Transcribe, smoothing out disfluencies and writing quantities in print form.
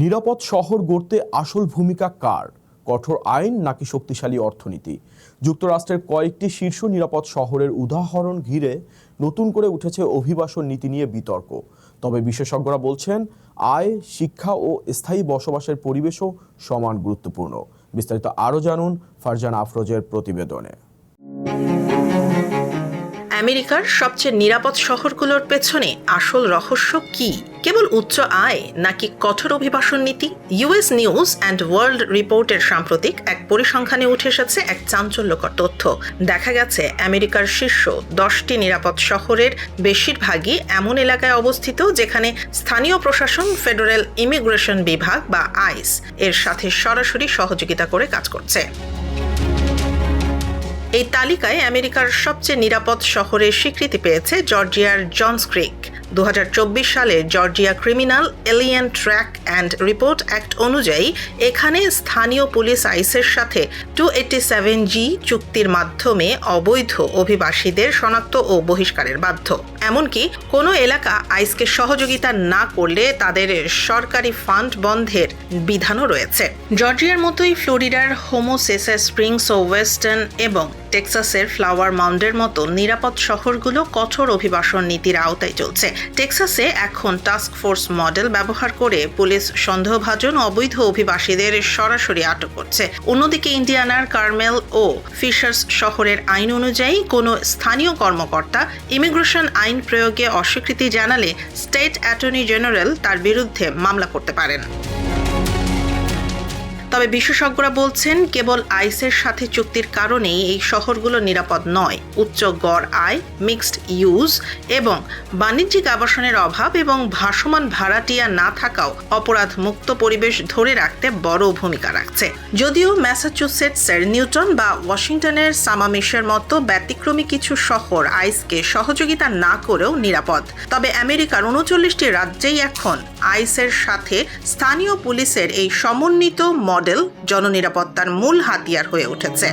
নিরাপদ শহর গড়তে আসল ভূমিকা কার? কঠোর আইন নাকি শক্তিশালী অর্থনীতি? যুক্তরাষ্ট্রের কয়েকটি শীর্ষ নিরাপদ শহরের উদাহরণ ঘিরে নতুন করে উঠেছে অভিবাসন নীতি নিয়ে বিতর্ক। তবে বিশেষজ্ঞরা বলছেন আয়, শিক্ষা ও স্থায়ী বসবাসের পরিবেশও সমান গুরুত্বপূর্ণ। বিস্তারিত আরও জানুন ফারজানা আফরোজের প্রতিবেদনে। আমেরিকার সবচেয়ে নিরাপদ শহরগুলোর পেছনে আসল রহস্য কি? কেবল উচ্চ আয় নাকি কঠোর অভিবাসন নীতি? ইউএস নিউজ অ্যান্ড ওয়ার্ল্ড রিপোর্টের সাম্প্রতিক এক পরিসংখ্যানে উঠে এসেছে এক চাঞ্চল্যকর তথ্য। দেখা গেছে আমেরিকার শীর্ষ 10টি নিরাপদ শহরের বেশিরভাগই এমন এলাকায় অবস্থিত যেখানে স্থানীয় প্রশাসন ফেডারেল ইমিগ্রেশন বিভাগ বা আইস এর সাথে সরাসরি সহযোগিতা করে কাজ করছে। এই তালিকায় আমেরিকার সবচেয়ে নিরাপদ শহরের স্বীকৃতি পেয়েছে জর্জিয়ার জনস ক্রিক। 2024 সালে Georgia criminal alien track and report act অনুযায়ী এখানে স্থানীয় পুলিশ আইসের সাথে 287G চুক্তির মাধ্যমে অবৈধ অভিবাসীদের শনাক্ত ও বহিষ্কারের বাধ্য। এমনকি কোনো এলাকা আইসকে সহযোগিতা না করলে তাদের সরকারি ফান্ড বন্ধের বিধানও রয়েছে। জর্জিয়ার মতোই ফ্লোরিডার হোমোসেসা স্প্রিংস ও ওয়েস্টার্ন এবং টেক্সাসের ফ্লাওয়ার মাউন্ডের মতো নিরাপদ শহরগুলো কঠোর অভিবাসন নীতির আওতায় চলছে। টেক্সাসে এখন টাস্ক ফোর্স মডেল ব্যবহার করে পুলিশ সন্দেহভাজন অবৈধ অভিবাসীদের সরাসরি আটক করছে। অন্যদিকে ইন্ডিয়ানার কার্মেল ও ফিশার্স শহরের আইন অনুযায়ী কোনো স্থানীয় কর্মকর্তা ইমিগ্রেশন আইন প্রয়োগে অস্বীকৃতি জানালে স্টেট অ্যাটর্নি জেনারেল তার বিরুদ্ধে মামলা করতে পারেন। তবে বিশেষজ্ঞরা বলছেন কেবল আইসের সাথে চুক্তির কারণেই এই শহরগুলো নিরাপদ নয়। উচ্চ গড় আয়, মিক্সড ইউজ এবং বাণিজ্যিক আবাসনের অভাব এবং ভাসমান ভাড়াটিয়া না থাকাও অপরাধ মুক্ত পরিবেশ ধরে রাখতে বড় ভূমিকা রাখছে। যদিও ম্যাসাচুসেটসের নিউটন বা ওয়াশিংটনের সামামিশের মতো ব্যতিক্রমী কিছু শহর আইসকে সহযোগিতা না করেও নিরাপদ, তবে আমেরিকার 39টি রাজ্যেই এখন আইসের সাথে স্থানীয় পুলিশের এই সমন্বিত মডেল জননিরাপত্তার মূল হাতিয়ার হয়ে উঠেছে।